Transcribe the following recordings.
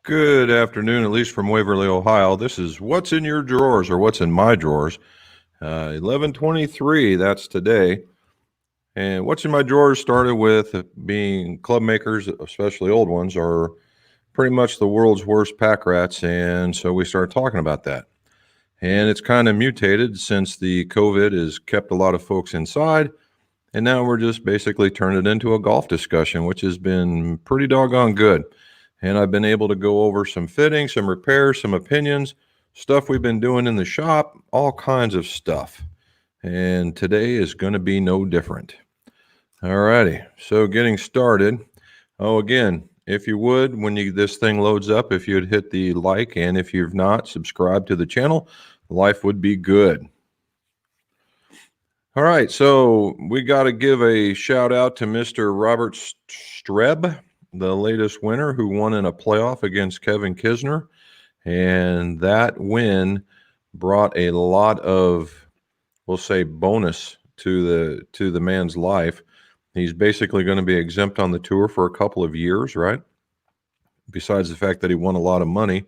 Good afternoon, at least from Waverly, Ohio. This is What's in Your Drawers, or What's in My Drawers. 11/23, that's today. And What's in My Drawers started with being club makers, especially old ones, are pretty much the world's worst pack rats. And so we started talking about that. And it's kind of mutated since the COVID has kept a lot of folks inside. And now we're just basically turned it into a golf discussion, which has been pretty doggone good. And I've been able to go over some fittings, some repairs, some opinions, stuff we've been doing in the shop, all kinds of stuff. And today is going to be no different. All righty, so getting started. Oh, again, if you would, when this thing loads up, if you'd hit the like, and if you've not, subscribe to the channel, life would be good. All right, so we got to give a shout out to Mr. Robert Streb, the latest winner, who won in a playoff against Kevin Kisner. And that win brought a lot of, we'll say, bonus to the man's life. He's basically going to be exempt on the tour for a couple of years, right? Besides the fact that he won a lot of money.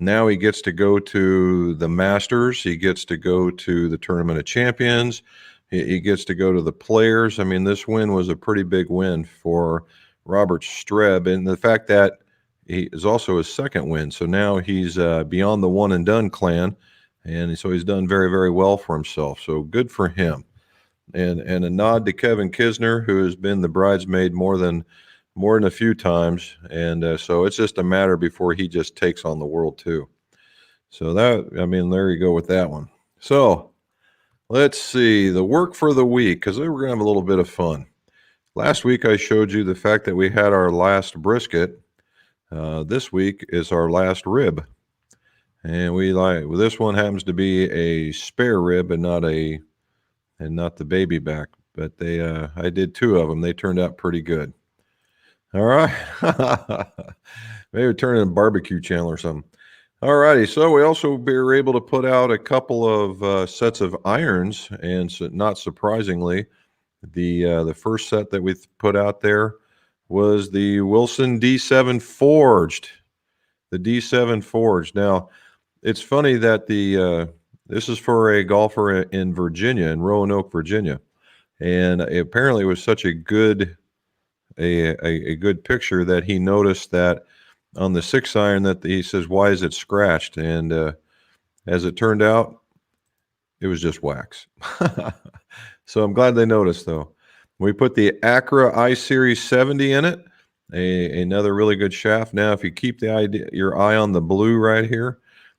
Now he gets to go to the Masters. He gets to go to the Tournament of Champions. He gets to go to the Players. I mean, this win was a pretty big win for Robert Streb, and the fact that he is also his second win. So now he's beyond the one and done clan, and so he's done very, very well for himself. So good for him. And a nod to Kevin Kisner, who has been the bridesmaid more than a few times, and so it's just a matter before he just takes on the world too. So that, I mean, there you go with that one. So let's see the work for the week, because we're gonna have a little bit of fun. Last week I showed you the fact that we had our last brisket. This week is our last rib, and this one happens to be a spare rib and not the baby back. But I did two of them. They turned out pretty good. All right, maybe turn in a barbecue channel or something. All righty, so we also were able to put out a couple of sets of irons, and so, not surprisingly, the first set that we put out there was the Wilson D7 Forged. The D7 Forged. Now, it's funny that this is for a golfer in Virginia, in Roanoke, Virginia, and apparently it was such a good good picture that he noticed that on the 6-iron that he says, "Why is it scratched?" And as it turned out, it was just wax. So I'm glad they noticed, though. We put the Acura I-Series 70 in it, another really good shaft. Now, if you keep your eye on the blue right here,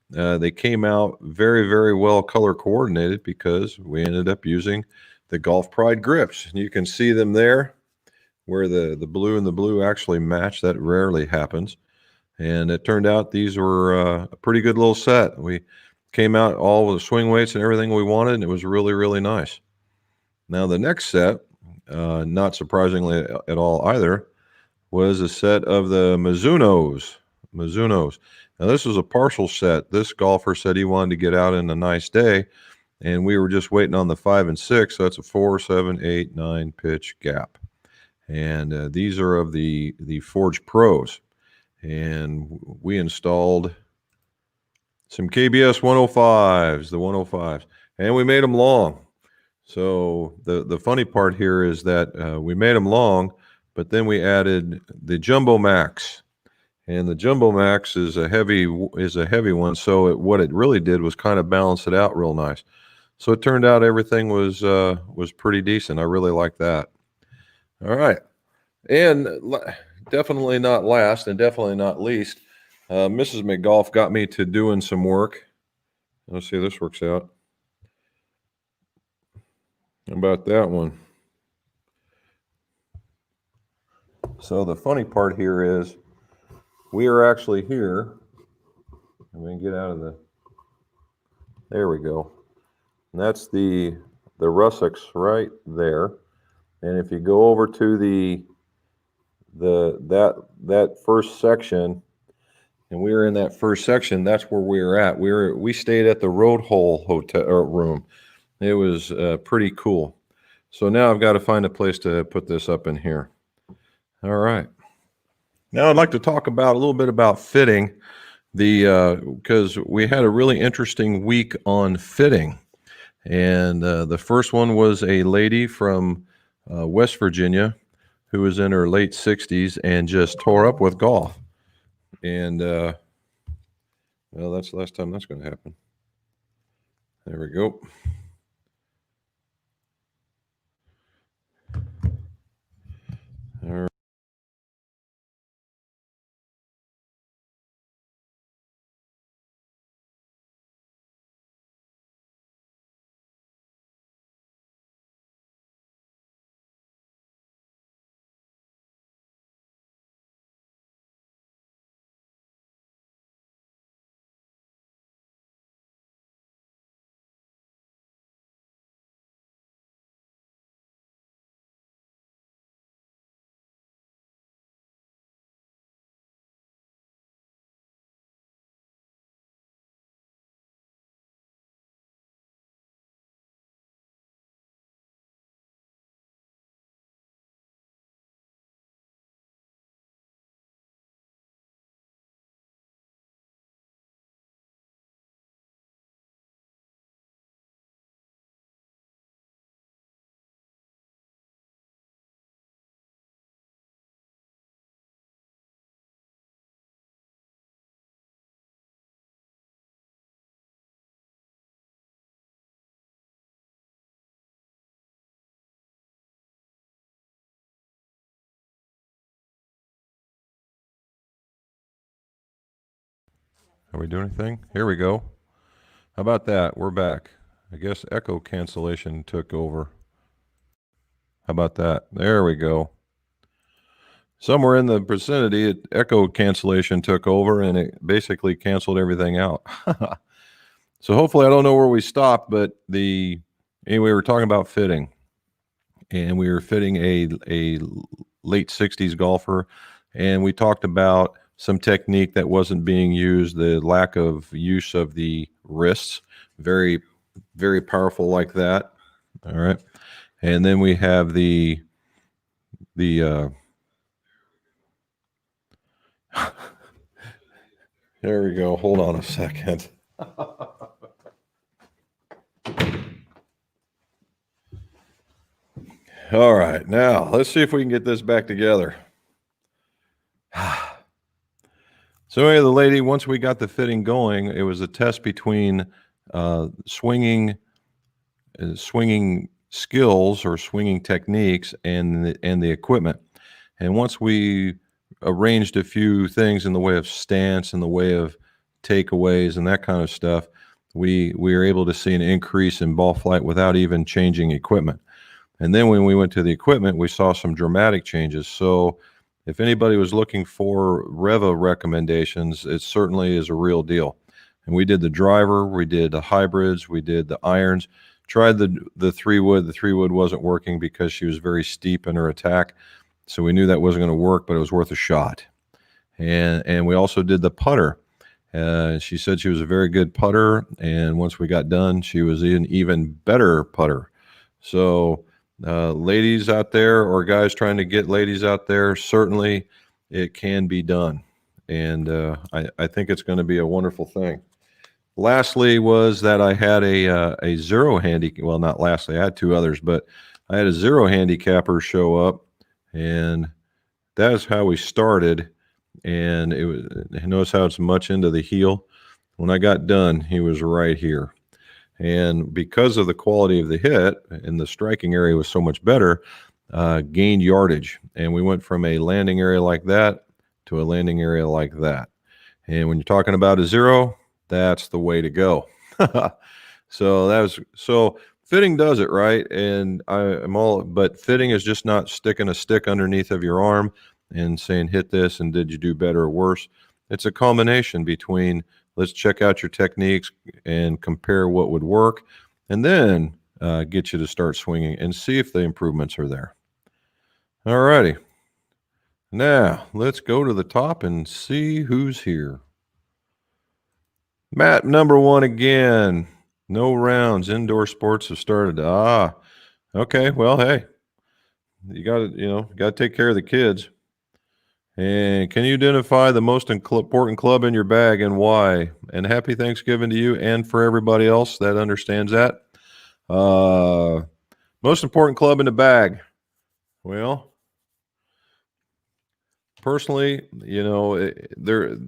they came out very, very well color coordinated because we ended up using the Golf Pride grips. And you can see them there where the blue and the blue actually match. That rarely happens. And it turned out these were a pretty good little set. We came out all with the swing weights and everything we wanted, and it was really, really nice. Now, the next set, not surprisingly at all either, was a set of the Mizunos. Now, this was a partial set. This golfer said he wanted to get out in a nice day, and we were just waiting on the 5 and 6. So that's a 4, 7, 8, 9 pitch gap. And these are of the Forge Pros. And we installed some KBS 105s, the 105s, and we made them long. So the funny part here is that we made them long, but then we added the Jumbo Max, and the Jumbo Max is a heavy one. So what it really did was kind of balance it out real nice. So it turned out everything was pretty decent. I really like that. All right, and definitely not last, and definitely not least, Mrs. McGolf got me to doing some work. Let's see if this works out. How about that one? So the funny part here is we are actually here. And we can get out of there we go. And that's the russacks right there. And if you go over to that first section, and we were in that first section, that's where we were at. We stayed at the Road Hole hotel room. It was pretty cool. So now I've got to find a place to put this up in here. All right. Now I'd like to talk about a little bit about fitting, because we had a really interesting week on fitting. And the first one was a lady from West Virginia who was in her late 60s and just tore up with golf. And, well, that's the last time that's going to happen. There we go. All right. Are we doing anything? Here we go. How about that? We're back. I guess echo cancellation took over. How about that? There we go. Somewhere in the vicinity, echo cancellation took over and it basically canceled everything out. So hopefully, I don't know where we stopped, but anyway, we were talking about fitting, and we were fitting a late 60s golfer, and we talked about some technique that wasn't being used, the lack of use of the wrists, very, very powerful like that. All right. And then we have the there we go. Hold on a second. All right. Now, let's see if we can get this back together. So anyway, the lady, once we got the fitting going, it was a test between swinging skills or swinging techniques and the equipment. And once we arranged a few things in the way of stance, in the way of takeaways and that kind of stuff, we were able to see an increase in ball flight without even changing equipment. And then when we went to the equipment, we saw some dramatic changes. So if anybody was looking for Reva recommendations, it certainly is a real deal. And we did the driver, we did the hybrids, we did the irons, tried the 3-wood. The 3-wood wasn't working because she was very steep in her attack. So we knew that wasn't going to work, but it was worth a shot. And we also did the putter. She said she was a very good putter. And once we got done, she was an even better putter. So ladies out there, or guys trying to get ladies out there, certainly it can be done. And I think it's going to be a wonderful thing. Lastly was that I had a zero handicap. Well, not lastly, I had two others, but I had a zero handicapper show up, and that is how we started. And it was, notice how it's much into the heel. When I got done, he was right here. And because of the quality of the hit and the striking area was so much better, gained yardage. And we went from a landing area like that to a landing area like that. And when you're talking about a zero, that's the way to go. So fitting does it, right? And but fitting is just not sticking a stick underneath of your arm and saying, hit this, and did you do better or worse? It's a combination between, let's check out your techniques and compare what would work, and then get you to start swinging and see if the improvements are there. All righty. Now, let's go to the top and see who's here. Matt, number one again. No rounds. Indoor sports have started. Okay, well, hey, you got to, got to take care of the kids. And can you identify the most important club in your bag and why? And happy Thanksgiving to you and for everybody else that understands that. Uh, Most important club in the bag. Well, personally, there's,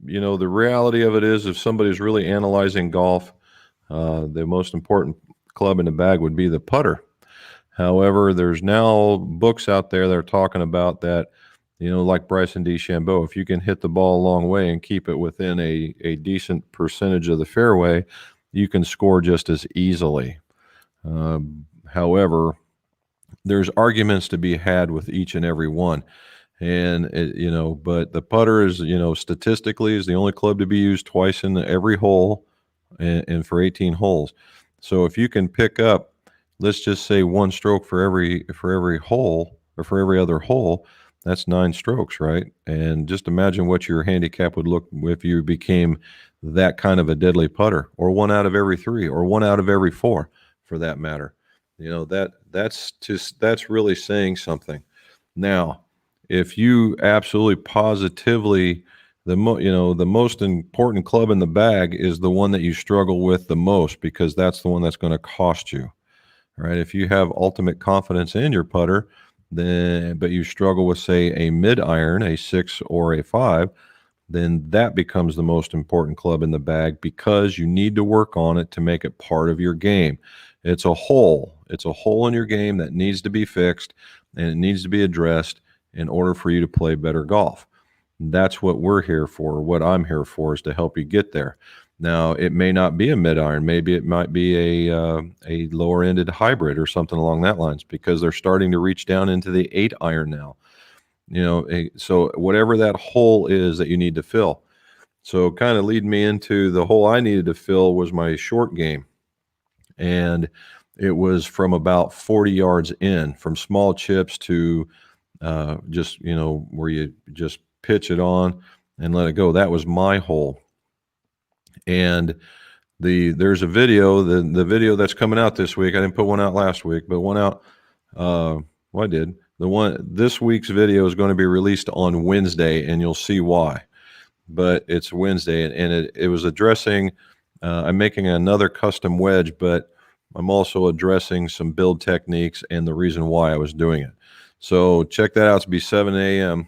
the reality of it is if somebody's really analyzing golf, the most important club in the bag would be the putter. However, there's now books out there that are talking about that, like Bryson DeChambeau, if you can hit the ball a long way and keep it within a decent percentage of the fairway, you can score just as easily. However, there's arguments to be had with each and every one. And, but the putter is, statistically is the only club to be used twice in every hole and for 18 holes. So if you can pick up, let's just say one stroke for every hole or for every other hole, that's 9 strokes, right? And just imagine what your handicap would look if you became that kind of a deadly putter, or 1 out of every 3, or 1 out of every 4, for that matter. That's really saying something. Now, if you absolutely positively the most important club in the bag is the one that you struggle with the most, because that's the one that's going to cost you. Right? If you have ultimate confidence in your putter, but you struggle with, say, a mid iron, a 6 or a 5, then that becomes the most important club in the bag, because you need to work on it to make it part of your game. It's a hole. It's a hole in your game that needs to be fixed, and it needs to be addressed in order for you to play better golf. That's what we're here for. What I'm here for is to help you get there. Now, it may not be a mid iron. Maybe it might be a lower ended hybrid or something along that lines, because they're starting to reach down into the 8 iron now. So whatever that hole is that you need to fill. So kind of lead me into the hole I needed to fill was my short game. And it was from about 40 yards in, from small chips to just, where you just pitch it on and let it go. That was my hole. And there's a video, the video that's coming out this week. I didn't put one out last week, but one out. Well, I did. This week's video is going to be released on Wednesday, and you'll see why. But it's Wednesday, and it was addressing. I'm making another custom wedge, but I'm also addressing some build techniques and the reason why I was doing it. So check that out. It's be 7 a.m.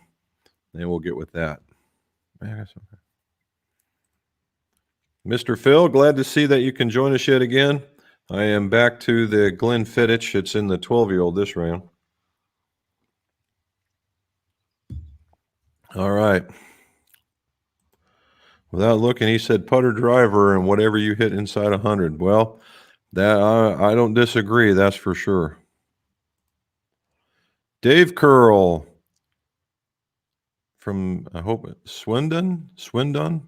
and we'll get with that. Mr. Phil, glad to see that you can join us yet again. I am back to the Glenn Fittich. It's in the 12-year-old this round. All right. Without looking, he said putter driver and whatever you hit inside 100. Well, that I don't disagree. That's for sure. Dave Curl from, I hope, Swindon, and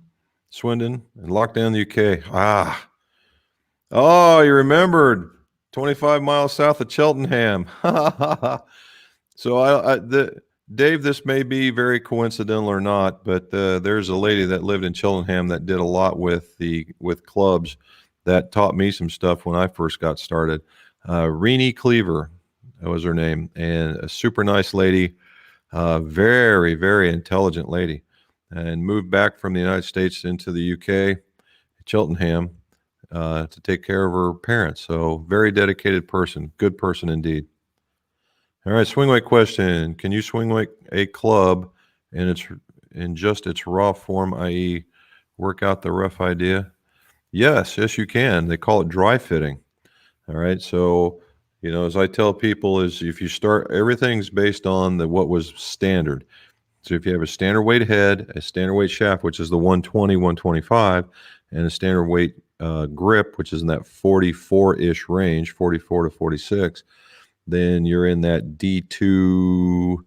Lockdown, UK. Oh, you remembered. 25 miles south of Cheltenham. So Dave, this may be very coincidental or not, but there's a lady that lived in Cheltenham that did a lot with clubs that taught me some stuff when I first got started. Renee Cleaver, that was her name, and a super nice lady, very, very intelligent lady, and moved back from the United States into the UK, Cheltenham, to take care of her parents. So very dedicated person, good person indeed. All right, swing weight question. Can you swing weight a club in just its raw form, i.e. work out the rough idea? Yes, you can. They call it dry fitting. All right, so as I tell people, is if you start, everything's based on what was standard. So if you have a standard weight head, a standard weight shaft, which is the 120, 125, and a standard weight grip, which is in that 44-ish range, 44 to 46, then you're in that D2.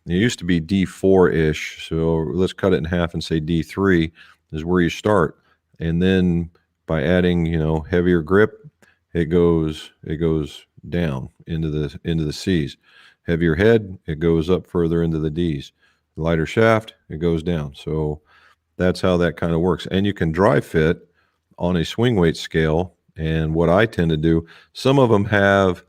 It used to be D4-ish, so let's cut it in half and say D3 is where you start. And then by adding, heavier grip, it goes down into the C's. Heavier head, it goes up further into the D's. Lighter shaft, it goes down. So that's how that kind of works. And you can dry fit on a swing weight scale And what I tend to do, some of them have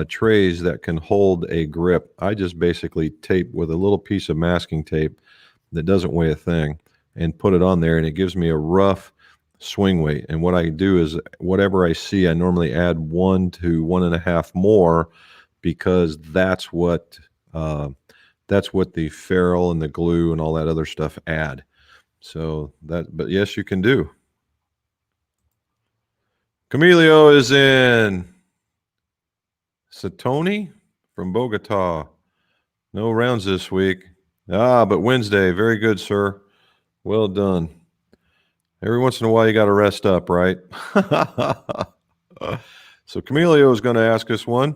trays that can hold a grip. I just basically tape with a little piece of masking tape that doesn't weigh a thing and put it on there, and it gives me a rough swing weight. And what I do is whatever I see, I normally add 1 to 1.5 more, because that's what the ferrule and the glue and all that other stuff add. So that, but yes, you can do. Camilio is in. Satoni from Bogota. No rounds this week. But Wednesday. Very good, sir. Well done. Every once in a while, you got to rest up, right? So Camilio is going to ask us one.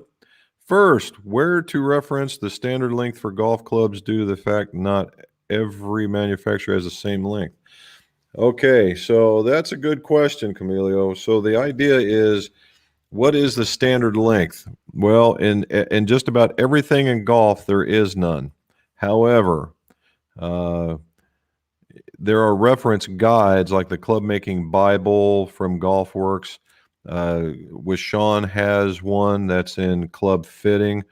First, where to reference the standard length for golf clubs due to the fact not every manufacturer has the same length? Okay, so that's a good question, Camilio. So the idea is, what is the standard length? Well, in just about everything in golf, there is none. However, there are reference guides like the Club Making Bible from GolfWorks. Sean has one that's in club fitting,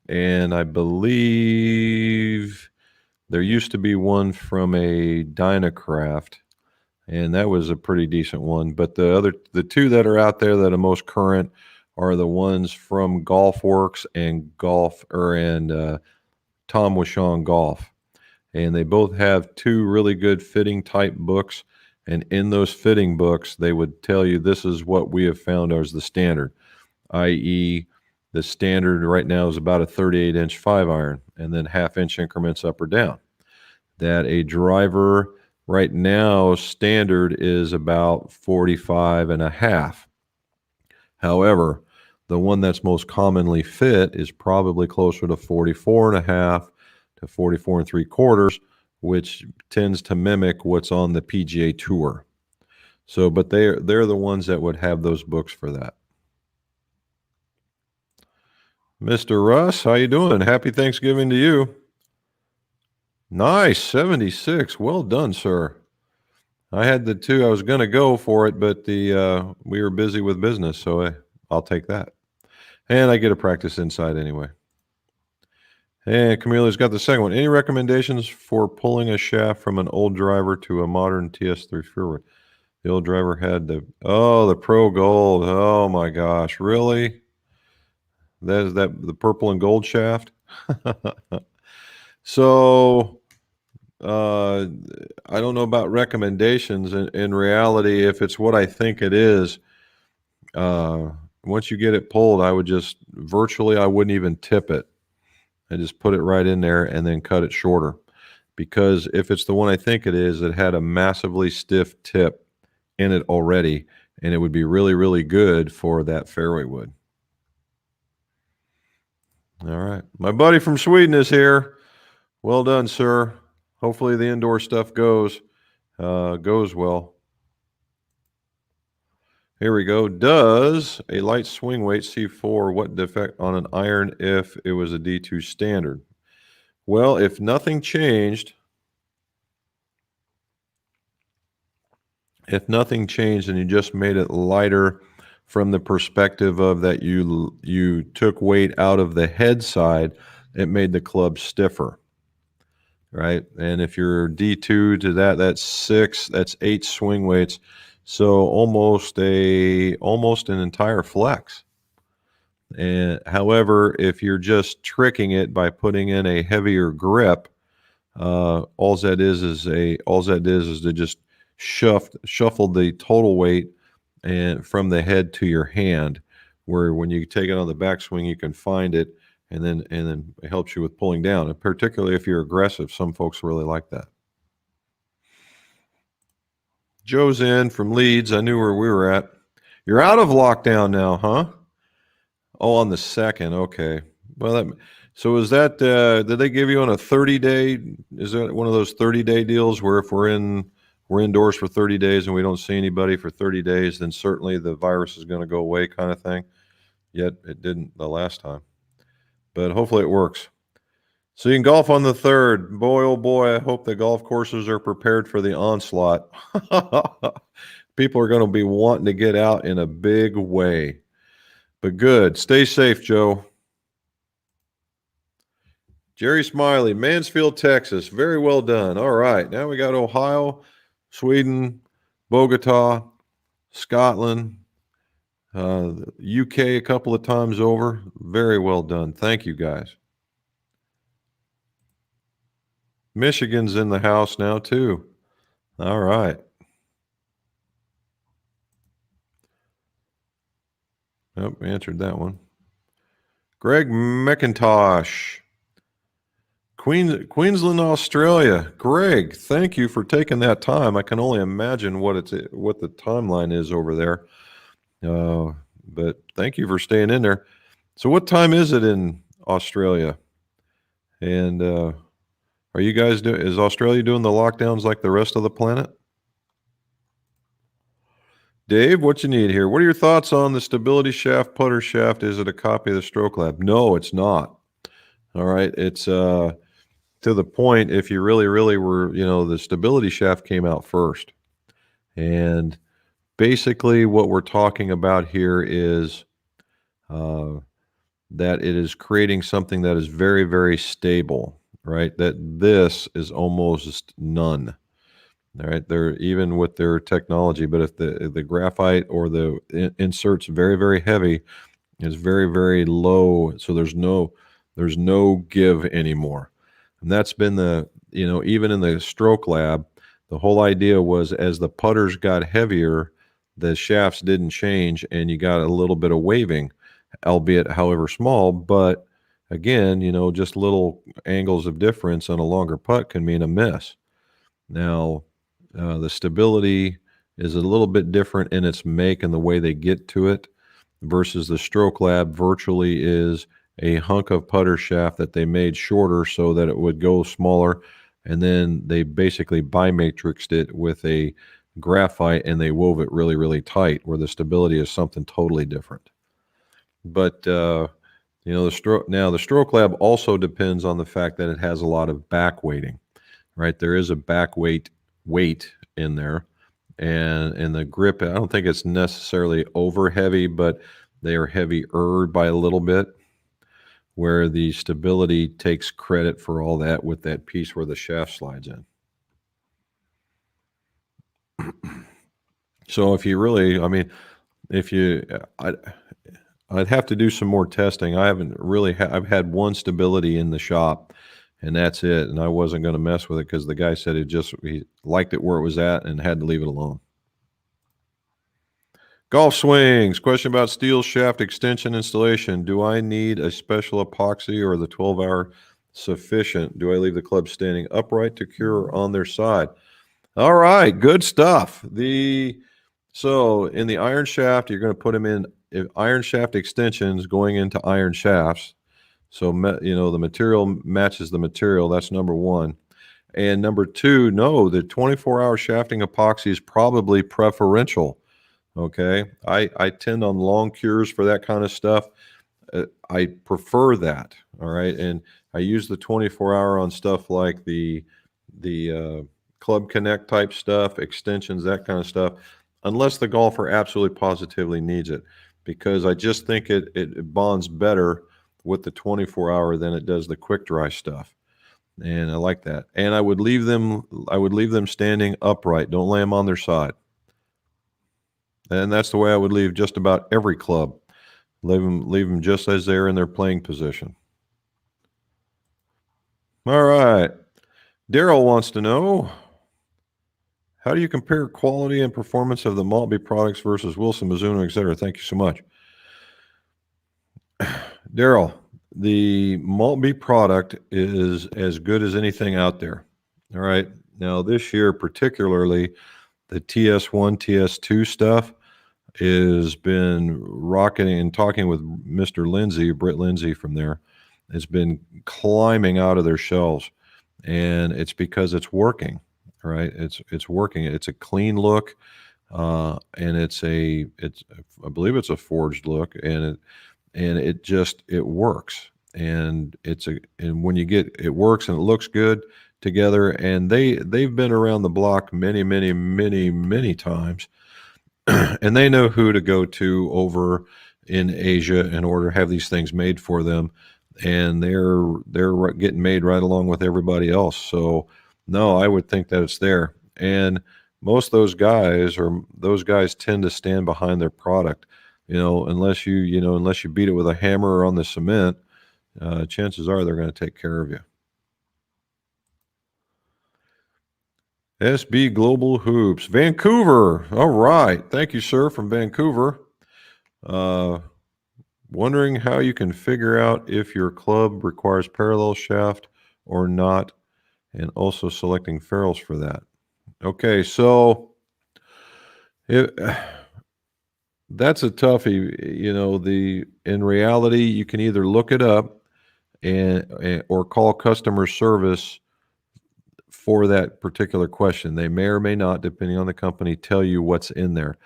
and I believe there used to be one from a Dynacraft, and that was a pretty decent one. But the two that are out there that are most current are the ones from GolfWorks and Tom Wishon Golf. And they both have two really good fitting type books. And in those fitting books, they would tell you this is what we have found as the standard, i.e., the standard right now is about a 38-inch 5-iron, and then half-inch increments up or down. That a driver right now standard is about 45.5. However, the one that's most commonly fit is probably closer to 44.5 to 44.75, which tends to mimic what's on the PGA Tour. So, but they're the ones that would have those books for that. Mr. Russ, how you doing? Happy Thanksgiving to you. Nice, 76. Well done, sir. I had the two. I was going to go for it, but we were busy with business, so I'll take that. And I get a practice inside anyway. And Camille's got the second one. Any recommendations for pulling a shaft from an old driver to a modern TS3 Ferrule? The old driver had the Pro Gold. Oh my gosh, really? That is the purple and gold shaft? So I don't know about recommendations. In reality, if it's what I think it is, once you get it pulled, I would just I wouldn't even tip it. I just put it right in there and then cut it shorter. Because if it's the one I think it is, it had a massively stiff tip in it already, and it would be really, really good for that fairway wood. All right. My buddy from Sweden is here. Well done, sir. Hopefully the indoor stuff goes well. Here we go. Does a light swing weight C4 what defect on an iron if it was a D2 standard? Well, if nothing changed, and you just made it lighter from the perspective of that you took weight out of the head side, it made the club stiffer. Right? And if you're D2 to that's 6, that's 8 swing weights. So almost an entire flex. And however, if you're just tricking it by putting in a heavier grip, all that is to just shuffle the total weight and from the head to your hand, where when you take it on the backswing, you can find it, and then it helps you with pulling down. And particularly if you're aggressive, some folks really like that. Joe's in from Leeds. I knew where we were at. You're out of lockdown now, huh? Oh, on the 2nd. Okay. Well, so is that, did they give you on a 30-day? Is that one of those 30-day deals where if we're indoors for 30 days and we don't see anybody for 30 days, then certainly the virus is going to go away kind of thing? Yet it didn't the last time. But hopefully it works. So you can golf on the 3rd. Boy, oh boy, I hope the golf courses are prepared for the onslaught. People are going to be wanting to get out in a big way. But good. Stay safe, Joe. Jerry Smiley, Mansfield, Texas. Very well done. All right. Now we got Ohio, Sweden, Bogota, Scotland, UK a couple of times over. Very well done. Thank you, guys. Michigan's in the house now, too. All right. Nope, answered that one. Greg McIntosh, Queensland, Australia. Greg, thank you for taking that time. I can only imagine what the timeline is over there. But thank you for staying in there. So what time is it in Australia? And are you guys is Australia doing the lockdowns like the rest of the planet? Dave, what you need here? What are your thoughts on the stability shaft, putter shaft? Is it a copy of the Stroke Lab? No, it's not. All right. It's to the point, if you really were, the stability shaft came out first. And basically what we're talking about here is that it is creating something that is very, very stable, right? That this is almost none. All right, they're even with their technology, but if the graphite or the insert's very, very heavy, it's very, very low, so there's no give anymore. And that's been even in the Stroke Lab, the whole idea was as the putters got heavier, the shafts didn't change, and you got a little bit of waving, albeit however small, but again, just little angles of difference on a longer putt can mean a miss. Now, the stability is a little bit different in its make and the way they get to it versus the Stroke Lab virtually is a hunk of putter shaft that they made shorter so that it would go smaller. And then they basically bimatrixed it with a graphite and they wove it really, really tight where the stability is something totally different. But, the Stroke Lab also depends on the fact that it has a lot of back weighting, right? There is a back weight in there, and the grip, I don't think it's necessarily over heavy, but they are heavier by a little bit, where the stability takes credit for all that with that piece where the shaft slides in. So if you really, I'd have to do some more testing. I haven't really, I've had one stability in the shop, and that's it. And I wasn't going to mess with it because the guy said he liked it where it was at and had to leave it alone. Golf swings. Question about steel shaft extension installation. Do I need a special epoxy or the 12-hour sufficient? Do I leave the club standing upright to cure on their side? All right, good stuff. So in the iron shaft, you're going to put them in iron shaft extensions going into iron shafts. So, the material matches the material. That's number one. And number two, no, the 24-hour shafting epoxy is probably preferential. Okay. I tend on long cures for that kind of stuff. I prefer that. All right. And I use the 24-hour on stuff like the Club Connect type stuff, extensions, that kind of stuff, unless the golfer absolutely positively needs it, because I just think it bonds better with the 24-hour than it does the quick dry stuff. And I like that. And I would leave them standing upright. Don't lay them on their side. And that's the way I would leave just about every club. Leave them just as they're in their playing position. All right. Daryl wants to know, how do you compare quality and performance of the Maltby products versus Wilson, Mizuno, et cetera? Thank you so much. Daryl, the Maltby product is as good as anything out there. All right. Now, this year, particularly, the TS1, TS2 stuff has been rocketing, and talking with Mr. Lindsay, Britt Lindsay from there, it's been climbing out of their shelves. And it's because it's working, right? It's working. It's a clean look. And I believe it's a forged look, and it works. And when you get, it works and it looks good together. And they've been around the block many, many, many, many times. and they know who to go to over in Asia in order to have these things made for them, and they're getting made right along with everybody else. So no, I would think that it's there. And most of those guys tend to stand behind their product. Unless you beat it with a hammer on the cement, chances are they're going to take care of you. SB Global Hoops, Vancouver. All right. Thank you, sir, from Vancouver. Wondering how you can figure out if your club requires parallel shaft or not, and also selecting ferrules for that. Okay, so that's a toughie. In reality, you can either look it up or call customer service for that particular question. They may or may not, depending on the company, tell you what's in there.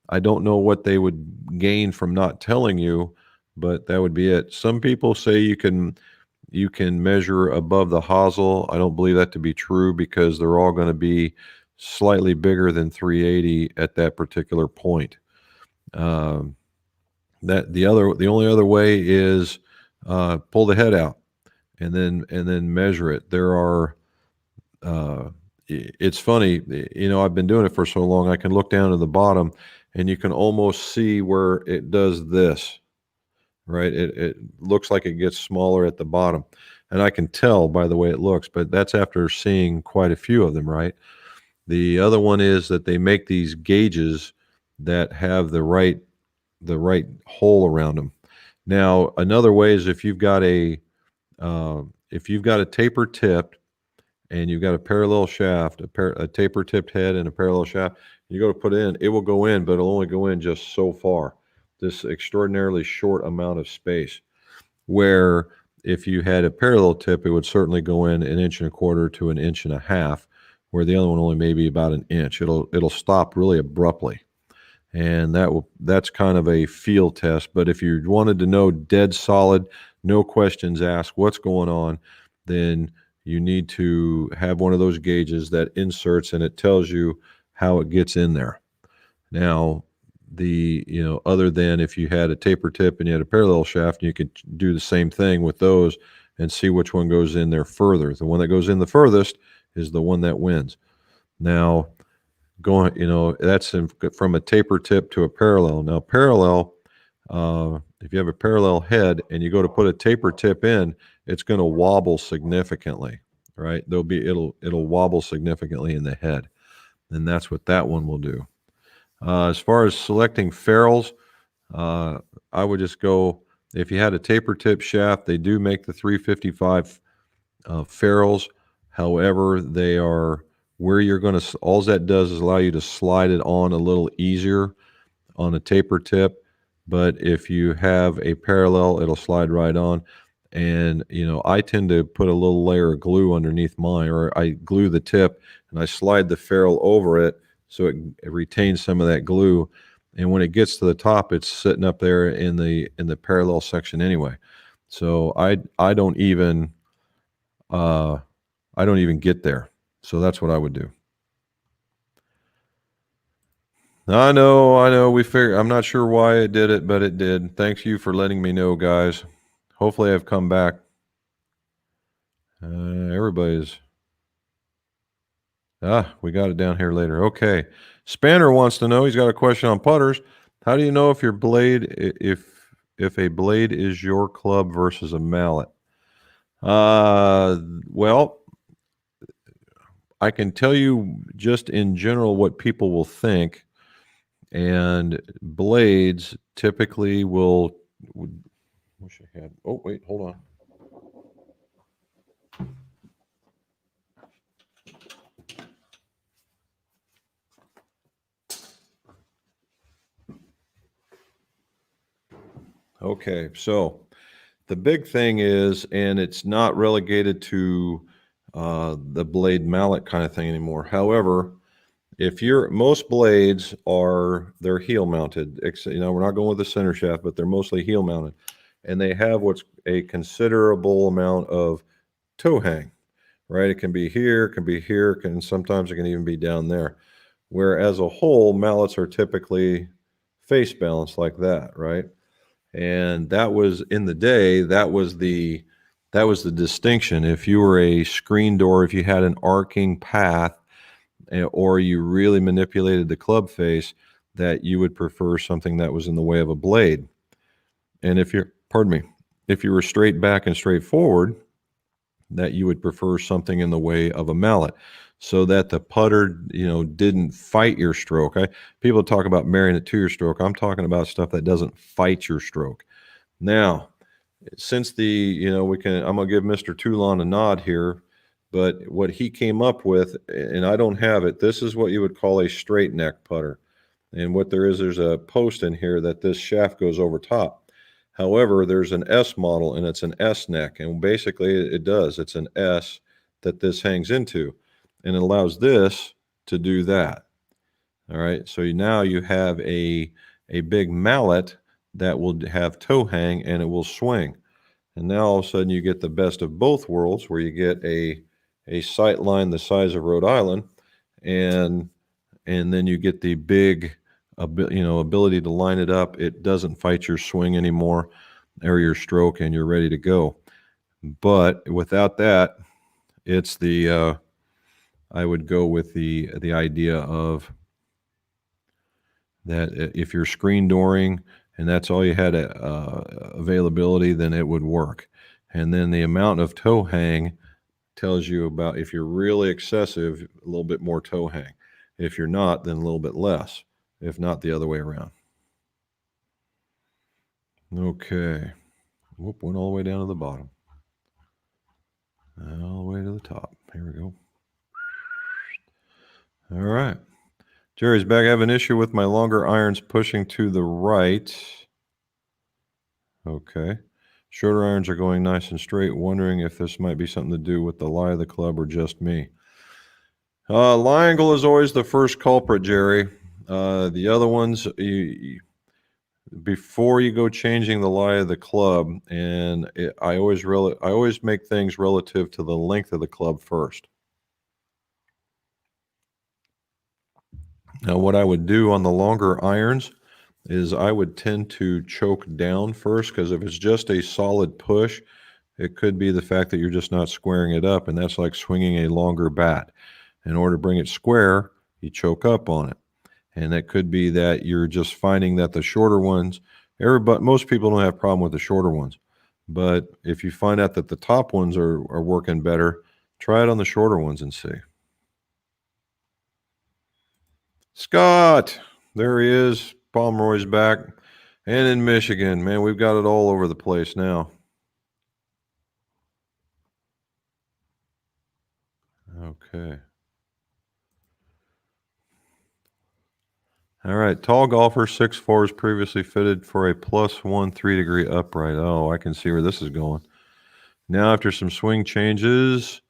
I don't know what they would gain from not telling you, but that would be it. Some people say you can measure above the hosel. I don't believe that to be true because they're all going to be slightly bigger than 380 at that particular point. The only other way is pull the head out and then measure it. It's funny, I've been doing it for so long. I can look down to the bottom, and you can almost see where it does this. Right, it looks like it gets smaller at the bottom, and I can tell by the way it looks. But that's after seeing quite a few of them. Right. The other one is that they make these gauges that have the right hole around them. Now, another way is if you've got a taper tip and you've got a parallel shaft, a taper tipped head and a parallel shaft, you go to put it in, it will go in, but it'll only go in just so far, this extraordinarily short amount of space. Where if you had a parallel tip, it would certainly go in 1.25 inches to 1.5 inches, where the other one only maybe about 1 inch. It'll stop really abruptly. And that's kind of a feel test. But if you wanted to know dead solid, no questions asked, what's going on, then you need to have one of those gauges that inserts and it tells you how it gets in there. Now, other than if you had a taper tip and you had a parallel shaft, you could do the same thing with those and see which one goes in there further. The one that goes in the furthest is the one that wins. Now, that's from a taper tip to a parallel. Now, parallel, if you have a parallel head and you go to put a taper tip in, it's going to wobble significantly, right? It'll wobble significantly in the head, and that's what that one will do. As far as selecting ferrules, I would just go, if you had a taper tip shaft, they do make the 355 ferrules. However, they are where you're going to, all that does is allow you to slide it on a little easier on a taper tip. But if you have a parallel, it'll slide right on. And, I tend to put a little layer of glue underneath mine, or I glue the tip and I slide the ferrule over it so it retains some of that glue. And when it gets to the top, it's sitting up there in the parallel section anyway. So I don't even get there. So that's what I would do. I know. I'm not sure why it did it, but it did. Thanks you for letting me know, guys. Hopefully I've come back. Everybody's. We got it down here later. Okay. Spanner wants to know, he's got a question on putters. How do you know if your blade, if a blade is your club versus a mallet? Well, I can tell you just in general what people will think, and blades typically will. Wish I had. Oh wait, hold on. Okay, so the big thing is, and it's not relegated to the blade mallet kind of thing anymore. However, if most blades they're heel mounted. We're not going with the center shaft, but they're mostly heel mounted, and they have what's a considerable amount of toe hang. Right, it can be here, sometimes it can even be down there. where as a whole, mallets are typically face balanced like that, right? And that was in the day, that was the distinction. If you were a screen door, if you had an arcing path, or you really manipulated the club face, that you would prefer something that was in the way of a blade. And if you're, pardon me, if you were straight back and straight forward, that you would prefer something in the way of a mallet, so that the putter, didn't fight your stroke. People talk about marrying it to your stroke. I'm talking about stuff that doesn't fight your stroke. Now, since I'm gonna give Mr. Toulon a nod here, but what he came up with, and I don't have it, this is what you would call a straight neck putter. And what there's a post in here that this shaft goes over top. However, there's an S model and it's an S neck, and basically it does. It's an S that this hangs into, and it allows this to do that. All right, so now you have a big mallet that will have toe hang and it will swing. And now all of a sudden you get the best of both worlds, where you get a sight line the size of Rhode Island, and then you get the big ability to line it up. It doesn't fight your swing anymore or your stroke, and you're ready to go. But without that, it's I would go with the idea of that if you're screen dooring and that's all you had availability, then it would work. And then the amount of toe hang tells you about, if you're really excessive, a little bit more toe hang. If you're not, then a little bit less, if not the other way around. Okay. Whoop, went all the way down to the bottom. All the way to the top. Here we go. All right. Jerry's back. I have an issue with my longer irons pushing to the right. Okay. Shorter irons are going nice and straight. Wondering if this might be something to do with the lie of the club or just me. Lie angle is always the first culprit, Jerry. The other ones, before you go changing the lie of the club, and I always make things relative to the length of the club first. Now, what I would do on the longer irons is I would tend to choke down first, because if it's just a solid push, it could be the fact that you're just not squaring it up, and that's like swinging a longer bat. In order to bring it square, you choke up on it. And that could be that you're just finding that the shorter ones, most people don't have a problem with the shorter ones. But if you find out that the top ones are working better, try it on the shorter ones and see. Scott, there he is. Pomeroy's back. And in Michigan, man, we've got it all over the place now. Okay. All right. Tall golfer, 6'4", is previously fitted for a +1 3-degree upright. Oh, I can see where this is going. Now, after some swing changes,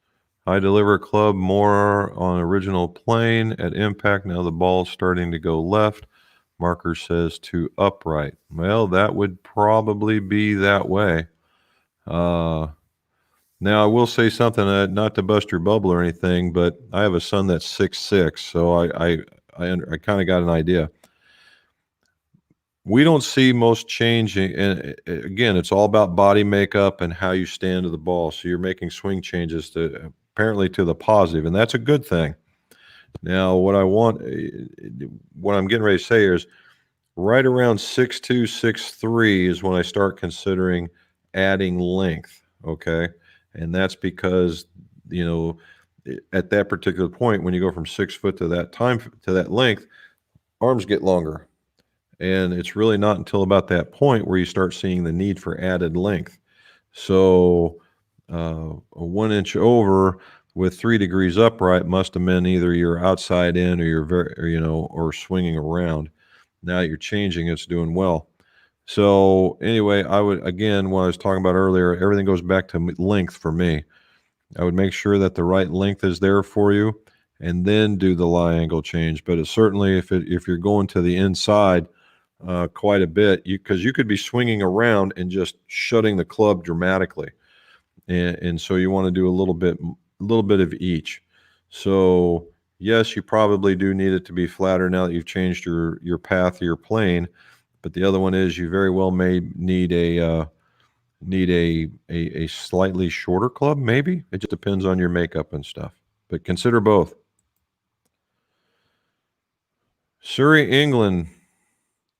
I deliver club more on original plane at impact. Now the ball's starting to go left. Marker says to upright. Well, that would probably be that way. Now, I will say something, not to bust your bubble or anything, but I have a son that's 6'6", so I kind of got an idea. We don't see most changing, and again, it's all about body makeup and how you stand to the ball. So you're making swing changes apparently to the positive, and that's a good thing. Now, what I'm getting ready to say is, right around 6'2", 6'3" is when I start considering adding length. Okay, and that's because at that particular point, when you go from 6 foot to that length, arms get longer. And it's really not until about that point where you start seeing the need for added length. So a 1 inch over with 3 degrees upright must have meant either you're outside in or you're or swinging around. Now you're changing, it's doing well. So anyway, I would, again, what I was talking about earlier, everything goes back to length for me. I would make sure that the right length is there for you, and then do the lie angle change. But it's certainly, if you're going to the inside quite a bit, because you could be swinging around and just shutting the club dramatically, and so you want to do a little bit of each. So yes, you probably do need it to be flatter now that you've changed your path of your plane. But the other one is you very well may need a slightly shorter club. Maybe it just depends on your makeup and stuff. But consider both. Surrey, England,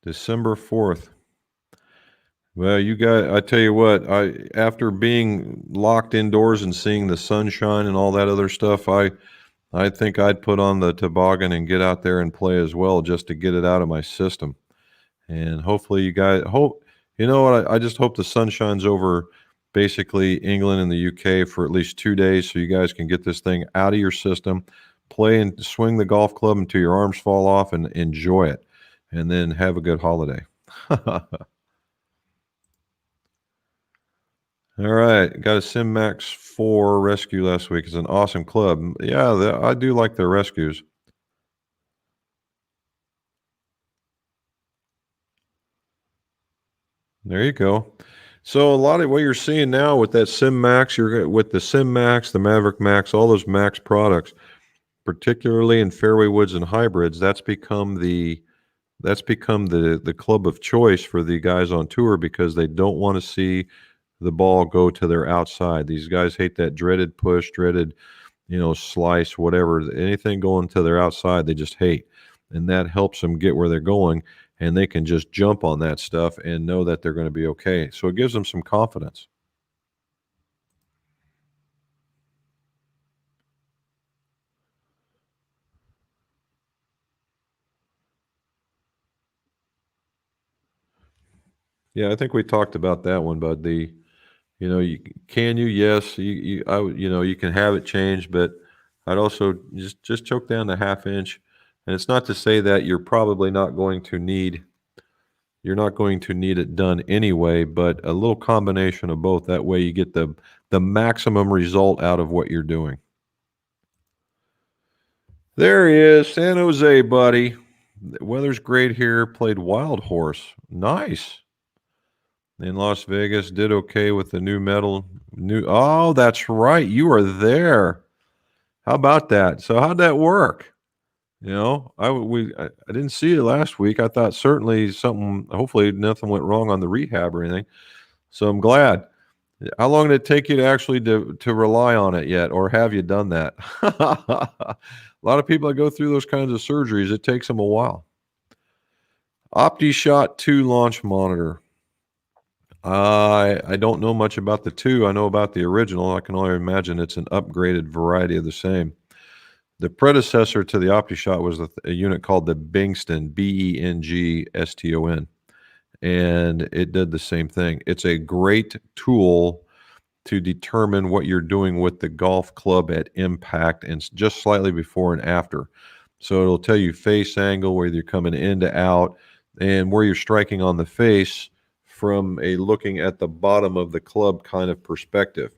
December 4th. Well, you guys, I tell you what, after being locked indoors and seeing the sunshine and all that other stuff, I think I'd put on the toboggan and get out there and play as well, just to get it out of my system. And hopefully, you guys hope, you know what? I just hope the sun shines over basically England and the UK for at least 2 days, so you guys can get this thing out of your system, play and swing the golf club until your arms fall off, and enjoy it, and then have a good holiday. All right, got a Sim Max 4 rescue last week. It's an awesome club. Yeah, I do like their rescues. There you go. So a lot of what you're seeing now with that Sim Max, you're with the Sim Max, the Maverick Max, all those Max products, particularly in fairway woods and hybrids, that's become the club of choice for the guys on tour because they don't want to see the ball go to their outside. These guys hate that dreaded push, dreaded, slice, whatever, anything going to their outside, they just hate. And that helps them get where they're going, and they can just jump on that stuff and know that they're going to be okay. So it gives them some confidence. Yeah, I think we talked about that one, but yes, you can have it changed, but I'd also just choke down the half inch. And it's not to say that you're not going to need it done anyway, but a little combination of both. That way you get the maximum result out of what you're doing. There he is, San Jose, buddy. The weather's great here. Played Wild Horse. Nice. In Las Vegas, did okay with the new metal. Oh, that's right. You were there. How about that? So how'd that work? I didn't see it last week. I thought certainly something. Hopefully, nothing went wrong on the rehab or anything. So I'm glad. How long did it take you to actually to rely on it yet, or have you done that? A lot of people that go through those kinds of surgeries, it takes them a while. OptiShot 2 launch monitor. I don't know much about the 2. I know about the original. I can only imagine it's an upgraded variety of the same. The predecessor to the OptiShot was a unit called the Bengston, Bengston, and it did the same thing. It's a great tool to determine what you're doing with the golf club at impact and just slightly before and after. So it'll tell you face angle, whether you're coming in to out, and where you're striking on the face from a looking at the bottom of the club kind of perspective.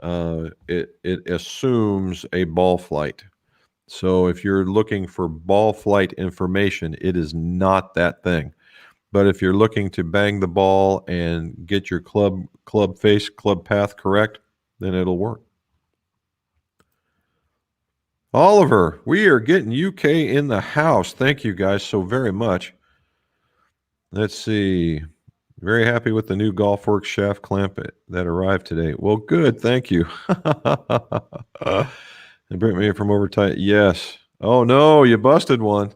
It assumes a ball flight. So if you're looking for ball flight information, it is not that thing. But if you're looking to bang the ball and get your club face, club path correct, then it'll work. Oliver, we are getting UK in the house. Thank you guys so very much. Let's see. Very happy with the new GolfWorks shaft clamp that arrived today. Well, good. Thank you. And bring me from Overtight. Yes. Oh no, you busted one.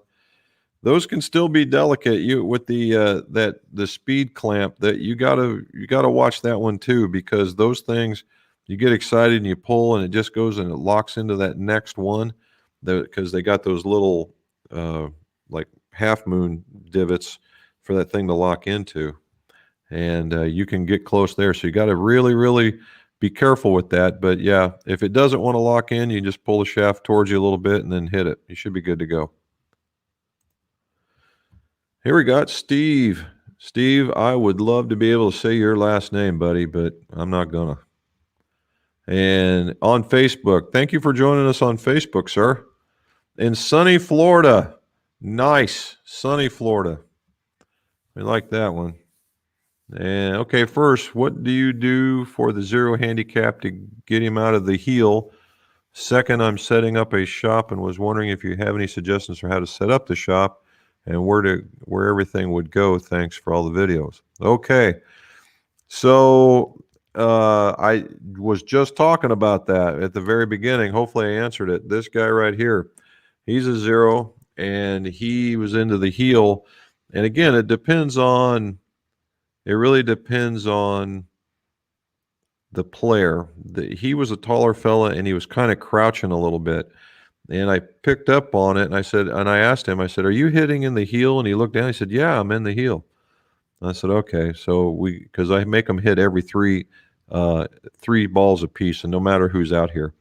Those can still be delicate. You with the speed clamp that you gotta watch that one too, because those things, you get excited and you pull and it just goes and it locks into that next one, because they got those little like half moon divots for that thing to lock into, and you can get close there. So you got to really really be careful with that. But yeah, if it doesn't want to lock in, you just pull the shaft towards you a little bit and then hit it. You should be good to go. Here we got Steve. Steve, I would love to be able to say your last name, buddy, but I'm not gonna. And on Facebook, thank you for joining us on Facebook, sir. In sunny Florida. Nice. Sunny Florida. We like that one. And okay, first, what do you do for the zero handicap to get him out of the heel Second, I'm setting up a shop and was wondering if you have any suggestions for how to set up the shop and where everything would go. Thanks for all the videos. Okay. So I was just talking about that at the very beginning. Hopefully I answered it. This guy right here, he's a 0 and he was into the heel. And again, it really depends on the player. He was a taller fella and he was kind of crouching a little bit. And I picked up on it and I asked him, I said, "Are you hitting in the heel?" And he looked down, he said, "Yeah, I'm in the heel." I said, "Okay." So because I make them hit every three balls apiece, and no matter who's out here.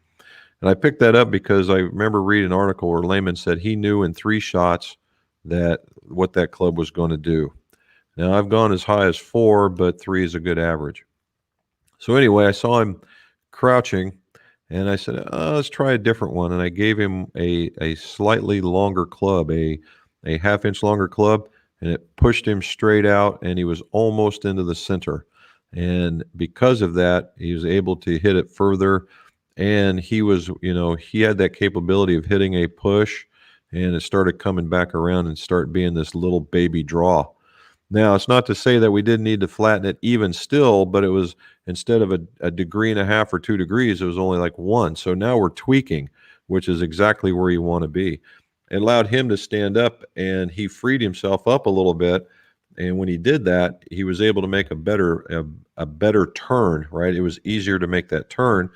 And I picked that up because I remember reading an article where Lehman said he knew in 3 shots what that club was going to do. Now I've gone as high as 4, but 3 is a good average. So anyway, I saw him crouching, and I said, "Let's try a different one." And I gave him a slightly longer club, a half-inch longer club, and it pushed him straight out, and he was almost into the center. And because of that, he was able to hit it further. And he had that capability of hitting a push, and it started coming back around and start being this little baby draw. Now, it's not to say that we didn't need to flatten it even still, but it was instead of a degree and a half or 2 degrees, it was only like 1. So now we're tweaking, which is exactly where you want to be. It allowed him to stand up and he freed himself up a little bit. And when he did that, he was able to make a better turn, right? It was easier to make that turn,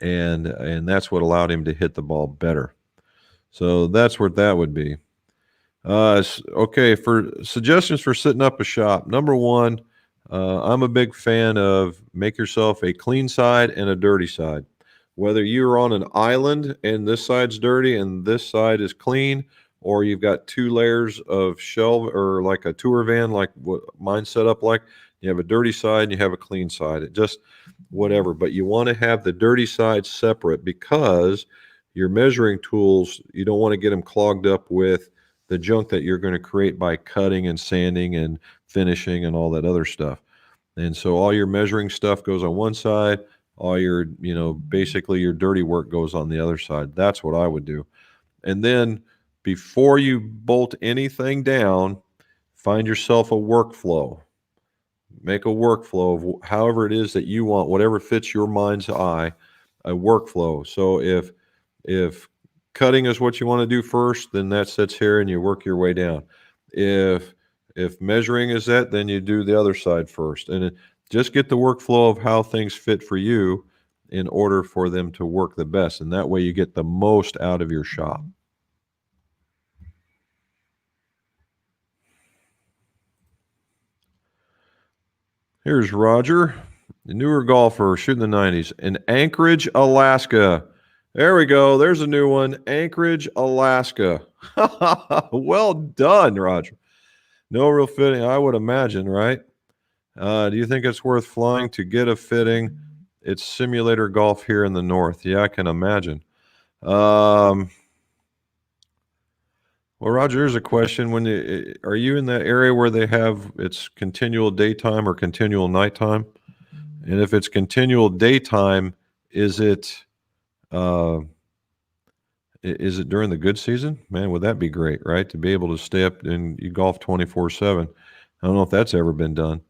and that's what allowed him to hit the ball better. So that's what that would be. Okay, for suggestions for setting up a shop. Number one, I'm a big fan of make yourself a clean side and a dirty side. Whether you're on an island and this side's dirty and this side is clean, or you've got 2 layers of shelf or like a tour van, like what mine's set up like, you have a dirty side and you have a clean side. It just whatever, but you want to have the dirty side separate because your measuring tools, you don't want to get them clogged up with the junk that you're going to create by cutting and sanding and finishing and all that other stuff. And so all your measuring stuff goes on one side, all your, basically your dirty work goes on the other side. That's what I would do. And then before you bolt anything down, find yourself a workflow. Make a workflow of however it is that you want, whatever fits your mind's eye, a workflow. So if cutting is what you want to do first, then that sits here and you work your way down. If measuring is that, then you do the other side first. And just get the workflow of how things fit for you in order for them to work the best. And that way you get the most out of your shop. Here's Roger, the newer golfer, shooting the 90s in Anchorage, Alaska. There we go. There's a new one. Anchorage, Alaska. Well done, Roger. No real fitting, I would imagine, right? Do you think it's worth flying to get a fitting? It's simulator golf here in the north. Yeah, I can imagine. Well, Roger, here's a question. Are you in that area where they have it's continual daytime or continual nighttime? And if it's continual daytime, is it uh, is it during the good season? Man, would that be great, right? To be able to stay up and you golf 24/7. I don't know if that's ever been done.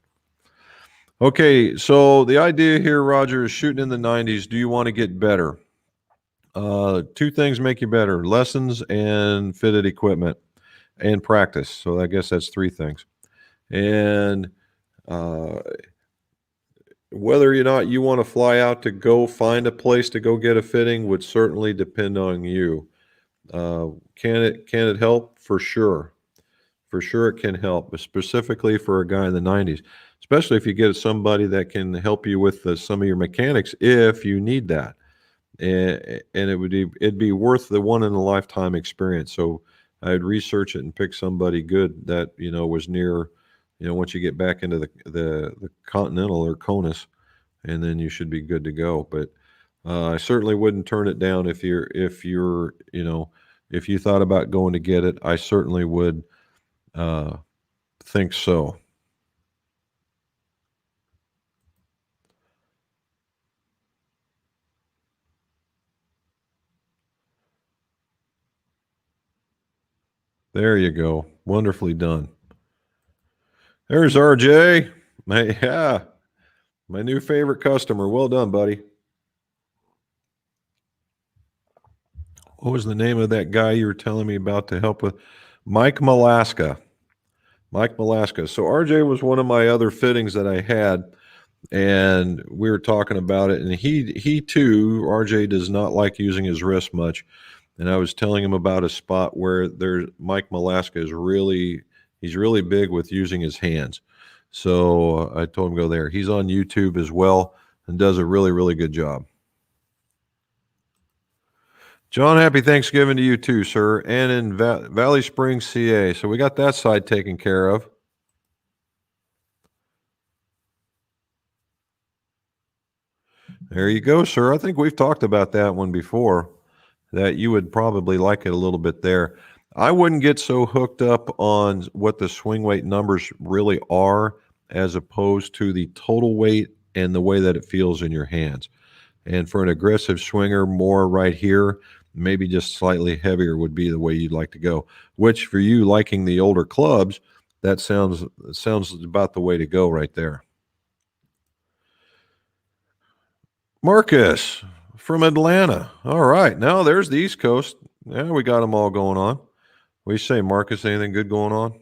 Okay, so the idea here, Roger, is shooting in the 90s. Do you want to get better? 2 things make you better: lessons and fitted equipment and practice. So I guess that's 3 things. And uh, whether or not you want to fly out to go find a place to go get a fitting would certainly depend on you. Can it help? For sure. For sure it can help, but specifically for a guy in the 90s, especially if you get somebody that can help you with some of your mechanics if you need that. And it'd be worth the one in a lifetime experience. So I'd research it and pick somebody good that, was near, once you get back into the Continental or Conus, and then you should be good to go. But I certainly wouldn't turn it down if you thought about going to get it. I certainly would think so. There you go. Wonderfully done. There's RJ. Yeah, my new favorite customer. Well done, buddy. What was the name of that guy you were telling me about to help with? Mike Malaska. Mike Malaska. So RJ was one of my other fittings that I had, and we were talking about it. And he too, RJ does not like using his wrist much. And I was telling him about a spot where Mike Malaska he's really big with using his hands. So I told him to go there. He's on YouTube as well and does a really, really good job. John, happy Thanksgiving to you too, sir, and in Valley Springs, CA. So we got that side taken care of. There you go, sir. I think we've talked about that one before, that you would probably like it a little bit there. I wouldn't get so hooked up on what the swing weight numbers really are as opposed to the total weight and the way that it feels in your hands. And for an aggressive swinger, more right here, maybe just slightly heavier would be the way you'd like to go. Which for you liking the older clubs, that sounds about the way to go right there. Marcus from Atlanta. All right, now there's the East Coast. Yeah, we got them all going on. What do you say, Marcus? Anything good going on?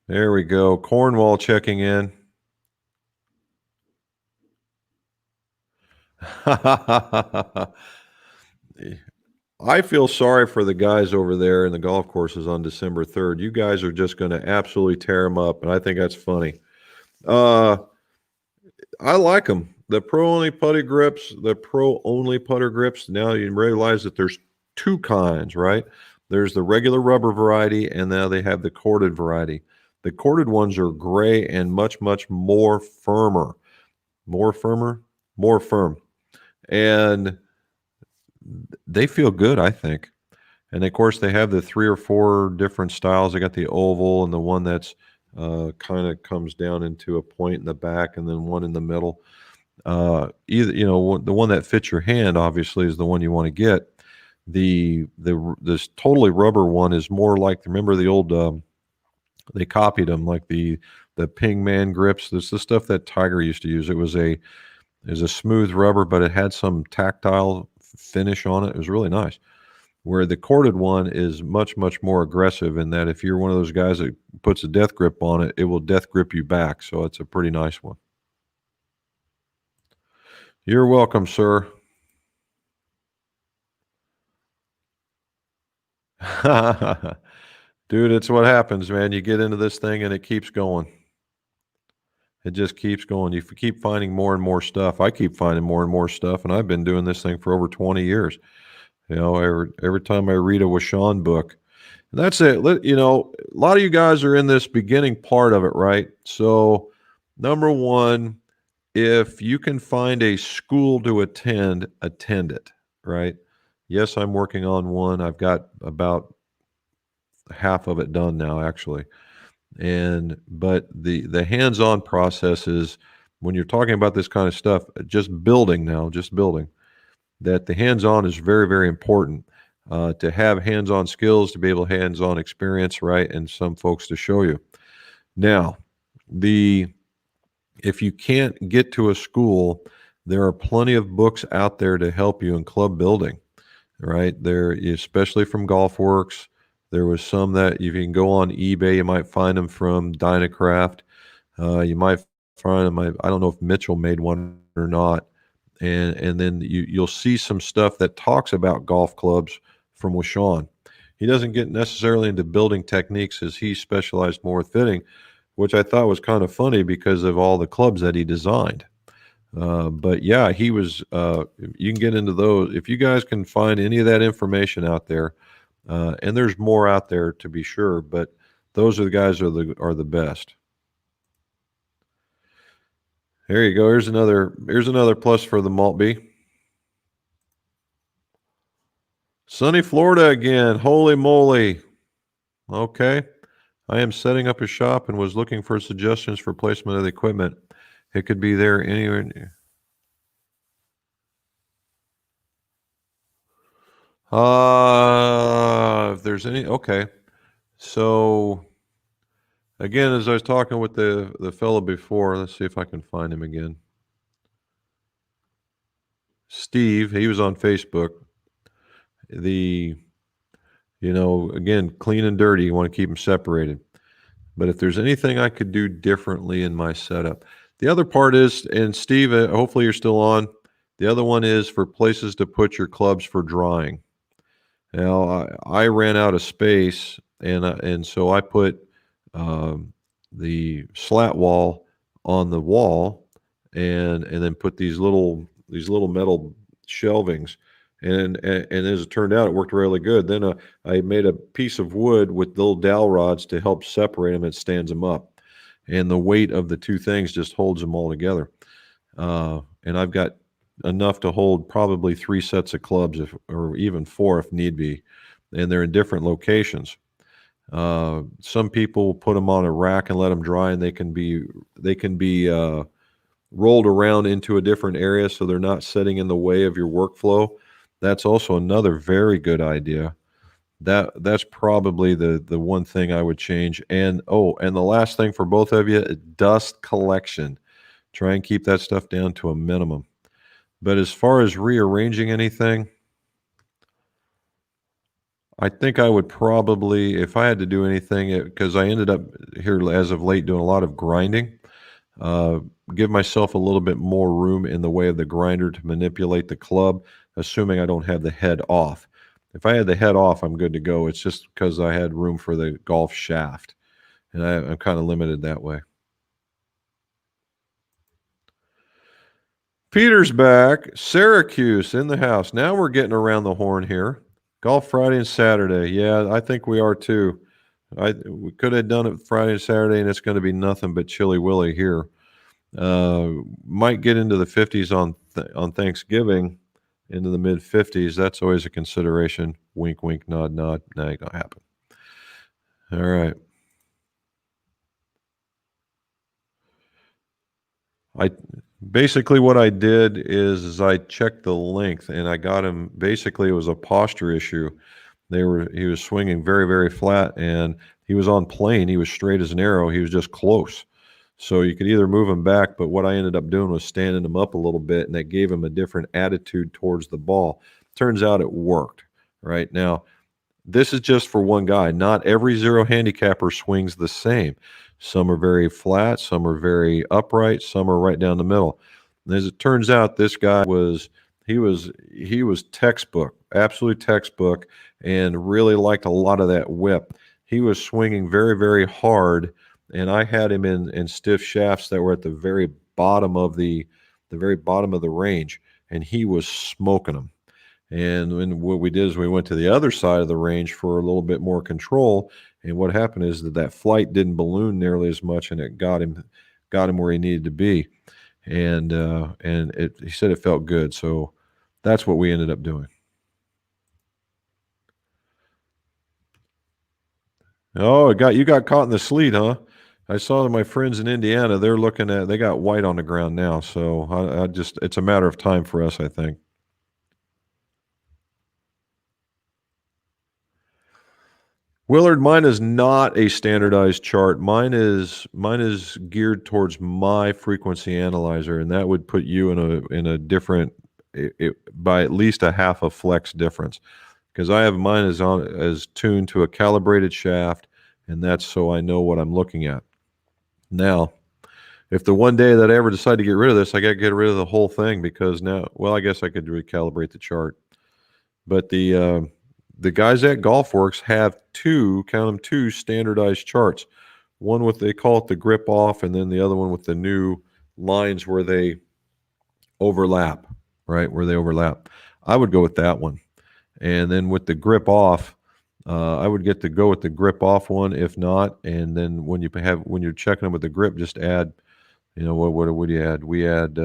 There we go. Cornwall checking in. I feel sorry for the guys over there in the golf courses on December 3rd. You guys are just going to absolutely tear them up, and I think that's funny. I like them. The pro-only putter grips, now you realize that there's two kinds, right? There's the regular rubber variety, and now they have the corded variety. The corded ones are gray and much, much more firmer. More firm. And they feel good, I think. And of course, they have the 3 or 4 different styles. They got the oval and the one that's kind of comes down into a point in the back, and then one in the middle. The one that fits your hand obviously is the one you want to get. This totally rubber one is more like, remember the old they copied them, like the Ping Man grips. This is the stuff that Tiger used to use. It was a smooth rubber, but it had some tactile finish on it. It was really nice. Where the corded one is much, much more aggressive in that if you're one of those guys that puts a death grip on it, it will death grip you back. So it's a pretty nice one. You're welcome, sir. Dude, it's what happens, man. You get into this thing and it keeps going. It just keeps going. You keep finding more and more stuff. I keep finding more and more stuff, and I've been doing this thing for over 20 years. You know, every time I read a Washawn book, and that's it. You know, a lot of you guys are in this beginning part of it, right? So, number one, if you can find a school to attend it, right? Yes, I'm working on one. I've got about half of it done now, actually. But the hands-on process is, when you're talking about this kind of stuff, just building, that the hands-on is very, very important. To have hands-on skills, to be able to hands-on experience, right? And some folks to show you. Now, if you can't get to a school, there are plenty of books out there to help you in club building, right? There, especially from GolfWorks. There was some that if you can go on eBay, you might find them from Dynacraft. You might find them. I don't know if Mitchell made one or not. And then you'll see some stuff that talks about golf clubs from Washawn. He doesn't get necessarily into building techniques, as he specialized more with fitting, which I thought was kind of funny because of all the clubs that he designed. But yeah, he was. You can get into those if you guys can find any of that information out there. And there's more out there to be sure, but those are the guys are the best. There you go. Here's another plus for the Maltby. Sunny Florida again. Holy moly. Okay. I am setting up a shop and was looking for suggestions for placement of the equipment. It could be there anywhere. If there's any, okay. So again, as I was talking with the fellow before, let's see if I can find him again. Steve, he was on Facebook. Again, clean and dirty, you want to keep them separated. But if there's anything I could do differently in my setup, the other part is, and Steve, hopefully you're still on. The other one is for places to put your clubs for drying. Now, I ran out of space, and so I put um, the slat wall on the wall, and then put these little metal shelvings, and as it turned out, it worked really good. Then I made a piece of wood with little dowel rods to help separate them. It stands them up, and the weight of the two things just holds them all together. And I've got enough to hold probably 3 sets of clubs, or even 4 if need be, and they're in different locations. Some people put them on a rack and let them dry, and they can be rolled around into a different area so they're not sitting in the way of your workflow. That's also another very good idea. That's probably the one thing I would change. And the last thing for both of you, dust collection. Try and keep that stuff down to a minimum. But as far as rearranging anything, I think I would probably, if I had to do anything, because I ended up here as of late doing a lot of grinding, uh, give myself a little bit more room in the way of the grinder to manipulate the club, assuming I don't have the head off. If I had the head off, I'm good to go. It's just because I had room for the golf shaft, and I'm kind of limited that way. Peter's back. Syracuse in the house. Now we're getting around the horn here. Golf Friday and Saturday. Yeah, I think we are too. We could have done it Friday and Saturday, and it's going to be nothing but chilly willy here. Might get into the 50s on Thanksgiving, into the mid 50s. That's always a consideration. Wink, wink, nod, nod. Nah, ain't gonna happen. All right. I basically what I did is I checked the length, and I got him. Basically, it was a posture issue. He was swinging very, very flat, and he was on plane. He was straight as an arrow. He was just close. So you could either move him back, but what I ended up doing was standing him up a little bit, and that gave him a different attitude towards the ball. Turns out it worked. Right now, this is just for one guy. Not every zero handicapper swings the same. Some are very flat, some are very upright, some are right down the middle. And as it turns out, this guy was textbook, absolute textbook, and really liked a lot of that whip. He was swinging very, very hard, and I had him in stiff shafts that were at the very bottom of the very bottom of the range, and he was smoking them. And what we did is we went to the other side of the range for a little bit more control. And what happened is that flight didn't balloon nearly as much, and it got him where he needed to be. And he said it felt good. So that's what we ended up doing. Oh, you got caught in the sleet, huh? I saw that my friends in Indiana, they got white on the ground now. So it's a matter of time for us, I think. Willard, mine is not a standardized chart. Mine is geared towards my frequency analyzer, and that would put you in a different, by at least a half a flex difference, because I have mine as tuned to a calibrated shaft, and that's so I know what I'm looking at. Now, if the one day that I ever decide to get rid of this, I got to get rid of the whole thing, because now, well, I guess I could recalibrate the chart, but the guys at GolfWorks have count them, two standardized charts. One with, they call it the grip off, and then the other one with the new lines where they overlap, right? Where they overlap. I would go with that one. And then with the grip off, I would get to go with the grip off one, if not. And then when you're checking them with the grip, just add, what would you add? We add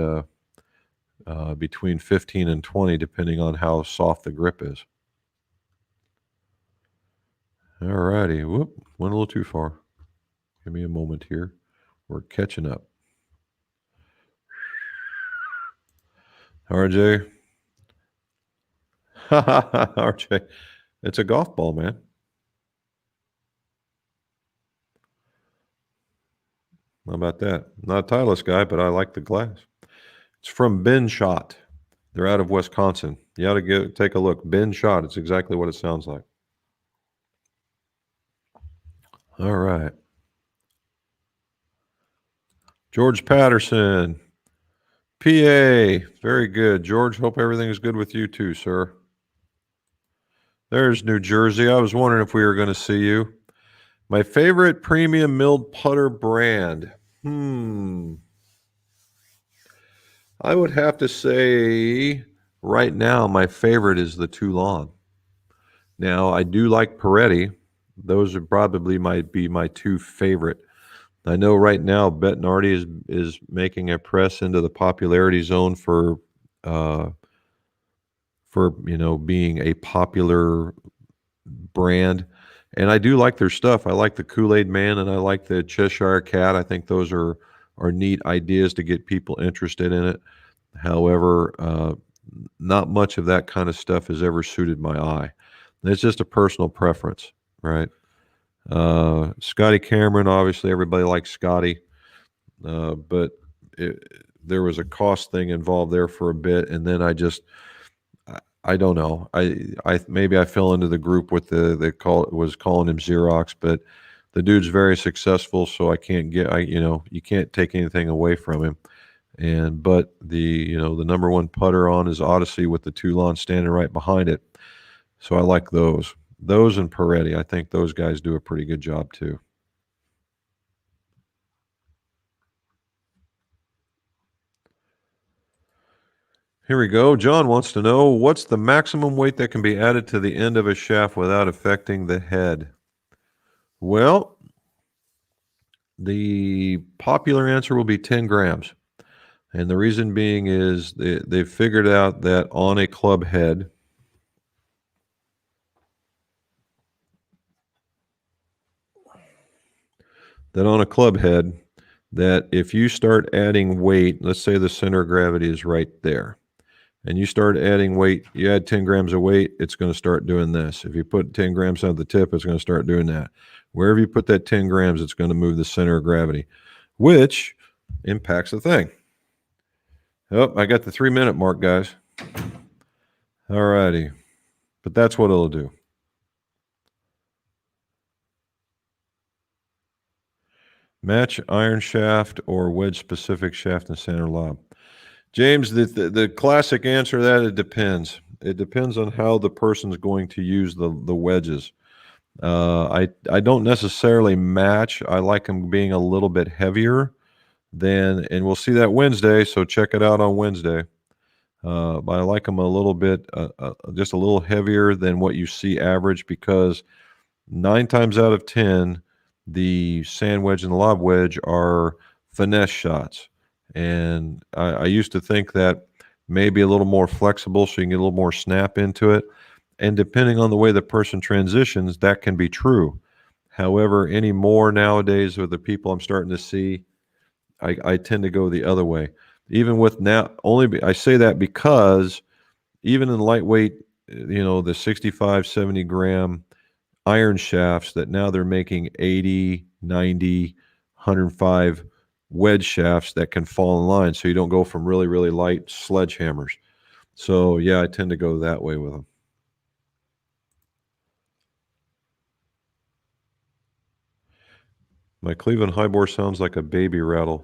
between 15 and 20, depending on how soft the grip is. All righty. Whoop, went a little too far. Give me a moment here. We're catching up. RJ. RJ, it's a golf ball, man. How about that? Not a Titleist guy, but I like the glass. It's from Ben Shot. They're out of Wisconsin. You ought to take a look. Ben Shot. It's exactly what it sounds like. All right. George Patterson, PA. Very good. George, hope everything is good with you too, sir. There's New Jersey. I was wondering if we were going to see you. My favorite premium milled putter brand. I would have to say right now my favorite is the Toulon. Now, I do like Peretti. Those are probably might be my two favorite. I know right now Bettinardi is making a press into the popularity zone uh, for being a popular brand, and I do like their stuff. I like the Kool-Aid Man and I like the Cheshire Cat. I think those are neat ideas to get people interested in it. However, not much of that kind of stuff has ever suited my eye. It's just a personal preference, right? Scotty Cameron, obviously, everybody likes Scotty, but there was a cost thing involved there for a bit, and then I don't know. I maybe I fell into the group with was calling him Xerox, but the dude's very successful, so I can't you can't take anything away from him. But the number one putter on is Odyssey with the Toulon standing right behind it. So I like those. Those and Peretti. I think those guys do a pretty good job too. Here we go. John wants to know, what's the maximum weight that can be added to the end of a shaft without affecting the head? Well, the popular answer will be 10 grams. And the reason being is they've figured out that on a club head, that if you start adding weight, let's say the center of gravity is right there, and you start adding weight, you add 10 grams of weight, it's going to start doing this. If you put 10 grams on the tip, it's going to start doing that. Wherever you put that 10 grams, it's going to move the center of gravity, which impacts the thing. Oh, I got the 3-minute mark, guys. All righty. But that's what it'll do. Match iron shaft or wedge specific shaft and center lob. James, the classic answer to that, it depends. It depends on how the person's going to use the wedges. I don't necessarily match. I like them being a little bit heavier and we'll see that Wednesday, so check it out on Wednesday. But I like them a little bit, just a little heavier than what you see average, because 9 times out of 10, the sand wedge and the lob wedge are finesse shots. And I used to think that maybe a little more flexible so you can get a little more snap into it. And depending on the way the person transitions, that can be true. However, anymore nowadays with the people I'm starting to see, I tend to go the other way. Even with now, I say that because even in lightweight, the 65, 70 gram iron shafts that now they're making 80, 90, 105 wedge shafts that can fall in line, so you don't go from really, really light sledgehammers. So, yeah, I tend to go that way with them. My Cleveland Highbore sounds like a baby rattle.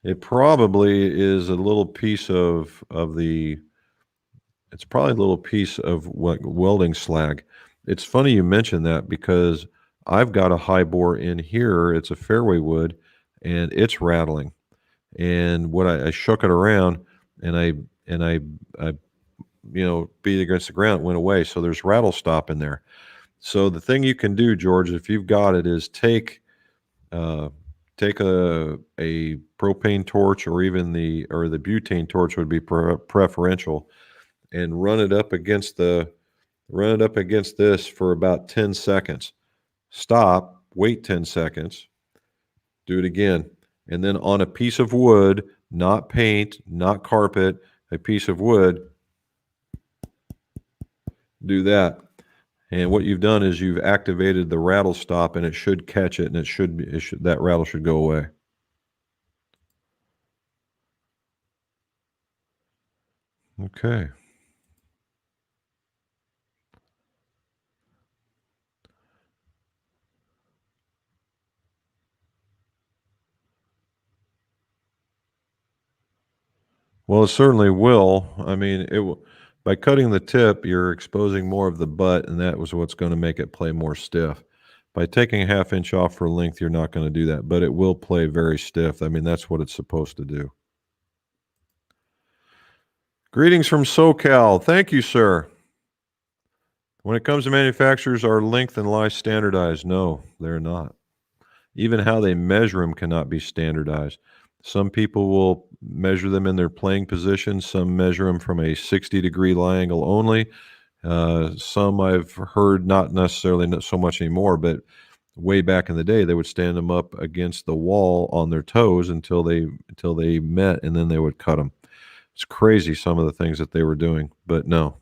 It probably is a little piece of the. It's probably a little piece of what welding slag. It's funny you mentioned that, because I've got a Highbore in here. It's a fairway wood, and it's rattling. And what I shook it around, and I beat it against the ground. It went away. So there's rattle stop in there. So the thing you can do, George, if you've got it, is take a propane torch, or even the butane torch would be preferential, and run it up against this for about 10 seconds. Stop, wait 10 seconds, do it again. And then on a piece of wood, not paint, not carpet, a piece of wood, do that. And what you've done is you've activated the rattle stop, and it should catch it, and that rattle should go away. Okay. Well, it certainly will. I mean, by cutting the tip, you're exposing more of the butt, and that was what's going to make it play more stiff. By taking a ½ inch off for length, you're not going to do that, but it will play very stiff. I mean, that's what it's supposed to do. Greetings from SoCal. Thank you, sir. When it comes to manufacturers, are length and lie standardized? No, they're not. Even how they measure them cannot be standardized. Some people will measure them in their playing position. Some measure them from a 60-degree lie angle only. Some I've heard, not necessarily so much anymore, but way back in the day, they would stand them up against the wall on their toes until they met, and then they would cut them. It's crazy, some of the things that they were doing, but no.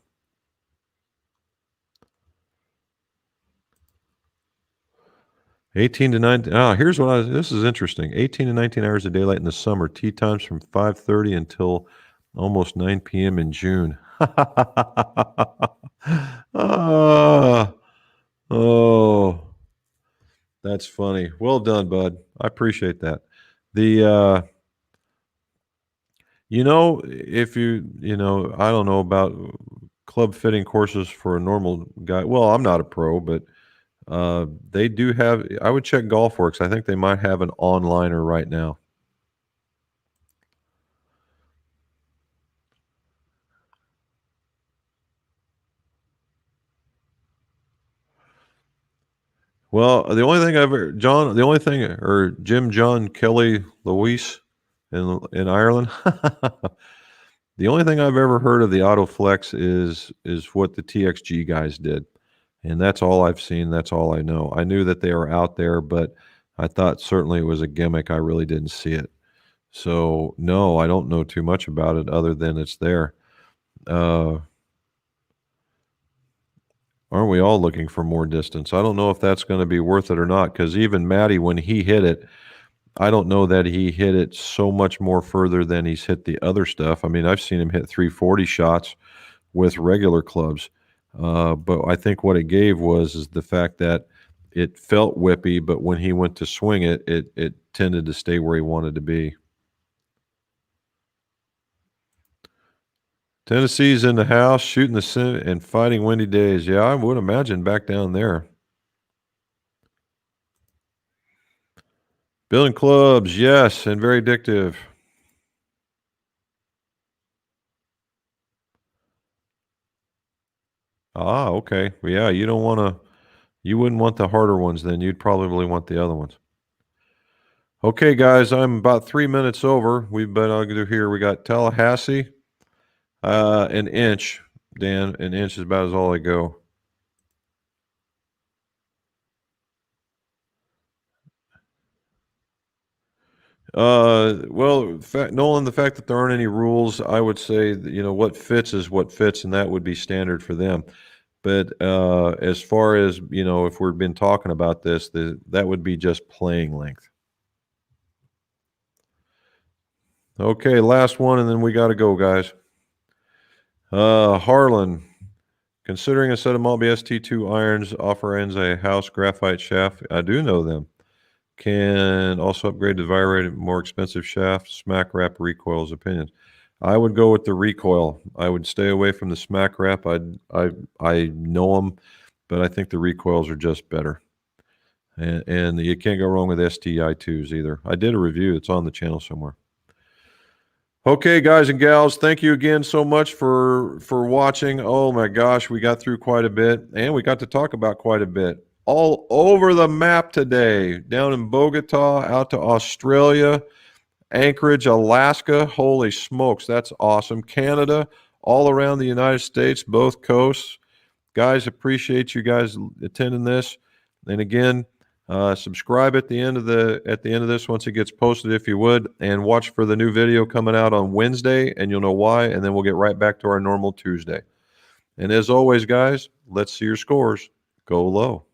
18 to 19. Here's this is interesting. 18 to 19 hours of daylight in the summer. Tea times from 5:30 until almost 9 p.m. in June. Oh, that's funny. Well done, bud. I appreciate that. If I don't know about club fitting courses for a normal guy. Well, I'm not a pro, but they do have. I would check GolfWorks. I think they might have an onliner right now. Well, the only thing Jim John Kelly Lewis in Ireland. The only thing I've ever heard of the Autoflex is what the TXG guys did. And that's all I've seen. That's all I know. I knew that they were out there, but I thought certainly it was a gimmick. I really didn't see it. So, no, I don't know too much about it other than it's there. Aren't we all looking for more distance? I don't know if that's going to be worth it or not, because even Matty, when he hit it, I don't know that he hit it so much more further than he's hit the other stuff. I mean, I've seen him hit 340 shots with regular clubs. But I think what it gave is the fact that it felt whippy, but when he went to swing it, it tended to stay where he wanted to be. Tennessee's in the house, shooting the Senate and fighting windy days. Yeah, I would imagine back down there. Building clubs, yes, and very addictive. Okay. Yeah, you wouldn't want the harder ones then. You'd probably want the other ones. Okay, guys, I'm about 3 minutes over. We've been on here. We got Tallahassee, an inch, Dan. An inch is about as all I go. Well, Nolan, the fact that there aren't any rules, I would say that, what fits is what fits, and that would be standard for them. But as far as if we've been talking about this, that would be just playing length. Okay, last one, and then we got to go, guys. Harlan, considering a set of Maltby ST2 irons offer ends a house graphite shaft. I do know them. Can also upgrade to vibrated, more expensive shaft. Smack wrap recoils. Opinions. I would go with the recoil. I would stay away from the smack wrap. I know them, but I think the recoils are just better. And you can't go wrong with STI2s either. I did a review. It's on the channel somewhere. Okay, guys and gals, thank you again so much for watching. Oh my gosh, we got through quite a bit, and we got to talk about quite a bit. All over the map today, down in Bogota, out to Australia, Anchorage, Alaska. Holy smokes, that's awesome. Canada, all around the United States, both coasts. Guys, appreciate you guys attending this. And again, Subscribe at the end of this once it gets posted, if you would, and watch for the new video coming out on Wednesday, and you'll know why. And then we'll get right back to our normal Tuesday. And as always, guys, let's see your scores. Go low.